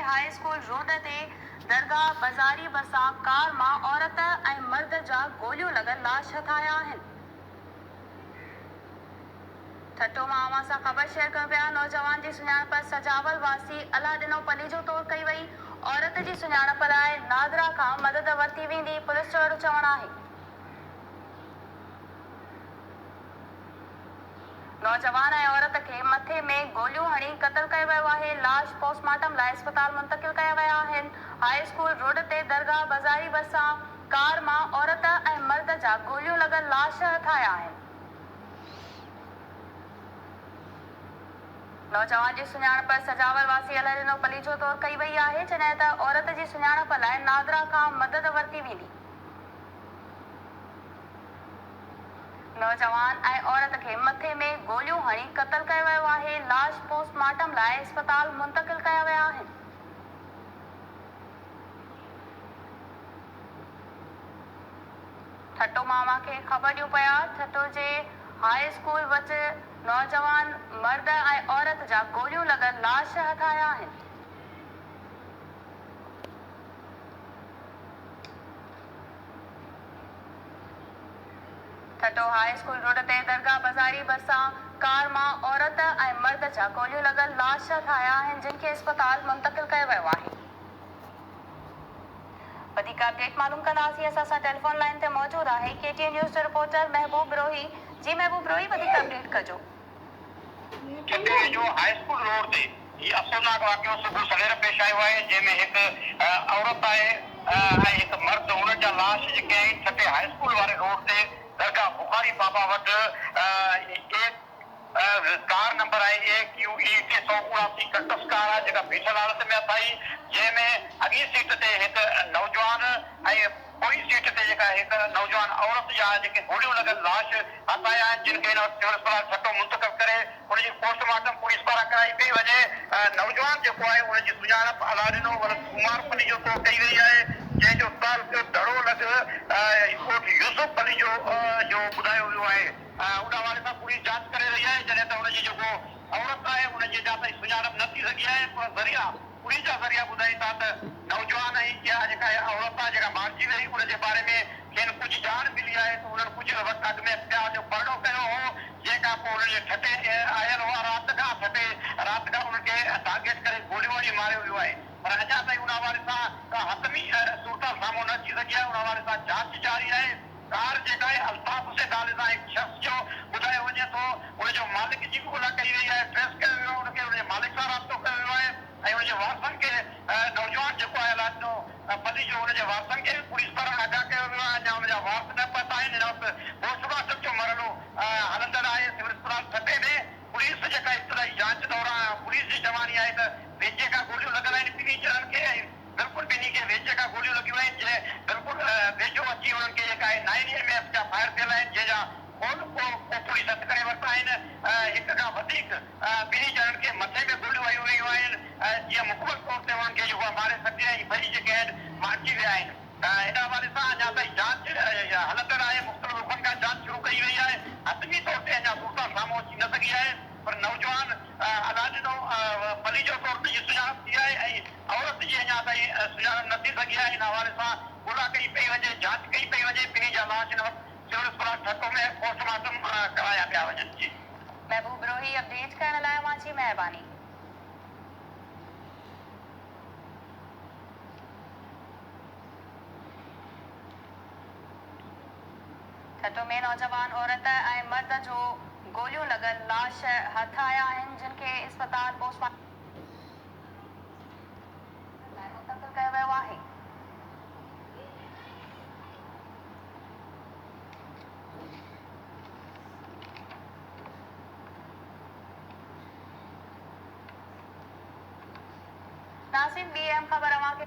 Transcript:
High school road ते दरगाह बाज़ारी भरिसां कार मां औरत ऐं मर्द जा गोलियूं लॻल लाश हथाया आहिनि। ठट्टो मां अवां सां ख़बर शेयर कयूं पिया। नौजवान जी सुञाणप सजावल वासी अलाडिनो पली जो तौरु कई वई। औरत जी सुञाणप लाइ नादरा खां मदद वरिती वेंदी, पुलिस जो चवणु आहे। नौजवान ऐं औरत खे मथे में गोलियूं हणी क़तल कयो वियो आहे। लाश पोस्टमार्टम लाइ अस्पताल मुंतक़िल कया विया आहिनि। हाई स्कूल रोड ते दरगाह बाज़ारी भरिसां कार मां औरत ऐं मर्द जा गोलियूं लॻल लाश हथाया आहिनि। नौजवान जी सुञाणप सजावल वासी अलाडिनो पली जो तौरु कई वई आहे, जॾहिं त औरत जी सुञाणप लाइ नादरा खां मदद वरिती वेंदी। नौजवान ऐं औरत खे मथे में गोलियूं हणी क़तल कयो वियो आहे। लाश पोस्टमार्टम लाइ अस्पताल मुंतक़िल कया विया आहिनि। ठट्टो मां खे ख़बर ॾियूं पिया। ठट्टो जे हाई स्कूल वटि नौजवान मर्द ऐं औरत जा गोलियूं लॻल लाश हथाया आहिनि। ठट्टो हाई स्कूल रोड ते दरगाह बाज़ारी भरिसां कार मां औरत ऐं मर्द जा गोलियूं लॻल लाश हथाया आहिनि, जिन खे अस्पताल मुंतक़िल कयो वियो आहे। वधीक अपडेट मालूम कंदासीं। असां सां टेलीफोन लाइन ते मौजूद आहे KTN न्यूज़ जो रिपोर्टर महबूब रोही। जी महबूब रोही, वधीक अपडेट कजो। जो हाई स्कूल रोड ते ये अफसोसनाक वाक़ियो सुबुह सवेर पेश आयो आहे, जंहिंमें हिकु औरत आहे ऐं हिकु मर्द, उन जा लाश जेके आहिनि छटे हाई स्कूल वारे रोड ते दरगाह बुखारी बाबा वटि कार नंबर आहे AQE 679 कटस कार आहे, जेका बीठल हालत में अथई, जंहिंमें अॻी सीट ते हिकु नौजवान ऐं पोई सीट ते जेका हिकु नौजवान औरत जा जेके गोलियूं लॻल लाश हथाया आहिनि, जिन खे सिविल अस्पताल ठट्टो मुंतक़िल करे उनजी पोस्टमार्टम पुलिस पारां कराई पई वञे। नौजवान जेको आहे उनजी सुञाणप अलाडिनो कुमार पली जो तौरु कई वई आहे, जंहिंजो ताल्लुक दड़ो लॻ यूसुफ पली जो ॿुधायो वियो आहे। उन हवाले सां पुलिस जांच करे रही आहे, जॾहिं त हुनजी जेको औरत आहे उनजी जा ताईं सुञाणप न थी सघी आहे, पर ज़रिया पुलिस जा ज़रिया ॿुधाइनि था त नौजवान ऐं इहा जेका औरत आहे जेका मारिजी वई, उनजे बारे में खेनि कुझु ॼाण मिली आहे त उन्हनि कुझु वक़्तु अॻु में प्यार जो परणो कयो हो, जंहिंखां पोइ उन्हनि जे ठटे आयल हुआ राति खां उन्हनि खे टारगेट करे गोलियूं हणी मारियो वियो आहे। पर अञा ताईं उन हवाले सां का हतमी सूरत साम्हूं न अची सघी आहे। उन हवाले सां जांच जारी आहे। कार जेका आहे अल्ताफ से नाले सां हिकु शख़्स जो ॿुधायो वञे थो, उनजो मालिक जी ॻोल्हा कई वई आहे, ट्रेस कयो वियो, उनखे उनजे मालिक सां राब्तो कयो वियो आहे ऐं उनजे वारसनि खे नौजवान जेको आहे अलाडिनो पली जो उनजे वारसनि खे पुलिस पारां आगाह कयो वियो आहे। अञा उनजा वारस न पता आहिनि। हिन वक़्तु पोस्टमार्टम जो मरहलो हलंदड़ आहे सिविल अस्पताल ठटे में। पुलिस जेका इब्तिदाई जांच दौरान पुलिस जी चवाणी आहे त वेझे खां गोलियूं लॻल आहिनि ॿिन्ही ॼणनि खे, ऐं बिल्कुलु ॿिन्ही खे वेझे खां गोलियूं लॻियूं आहिनि, जंहिं बिल्कुलु वेझो अची उन्हनि खे जेका आहे 9 mm जा फायर थियल आहिनि, जंहिंजा पुलिस हथ करे वरिता आहिनि। हिक खां वधीक ॿिन्ही ॼणनि खे मथे में गोलियूं हयूं वयूं आहिनि, जीअं मुकमल तौर ते उन्हनि खे जेको आहे मारे सघे, ऐं ॿई जेके आहिनि मारिजी विया आहिनि। हिन हवाले सां अञा ताईं जांच हलंदड़ आहे। मुख़्तलिफ़ रुख़नि खां जांच शुरू कई वई आहे। हतमी तौर ते अञा सूरत साम्हूं अची न सघी आहे, पर नौजवान अलाडिनो पली जो तौरु जी सुञाणप थी आहे ऐं औरत जी अञा ताईं सुञाणप न थी सघी आहे। हिन हवाले सां ॻोल्हा कई पई वञे, जांच कई पई वञे। ॿिन्ही जा लाश हिन वक़्तु सिविल अस्पताल ठट्टो में पोस्टमार्टम कराया पिया वञनि। जी महबूब रोही, अपडेट करण लाइ अवां जी महिरबानी। ठट्टो में नौजवान औरत ऐं मर्द जो गोलियूं लॻल लाश हथाया आहिनि, जिन खे अस्पताल पोस्टमार्टम लाइ मुंतक़िल कयो वियो आहे। नासिन BM ख़बर अवां खे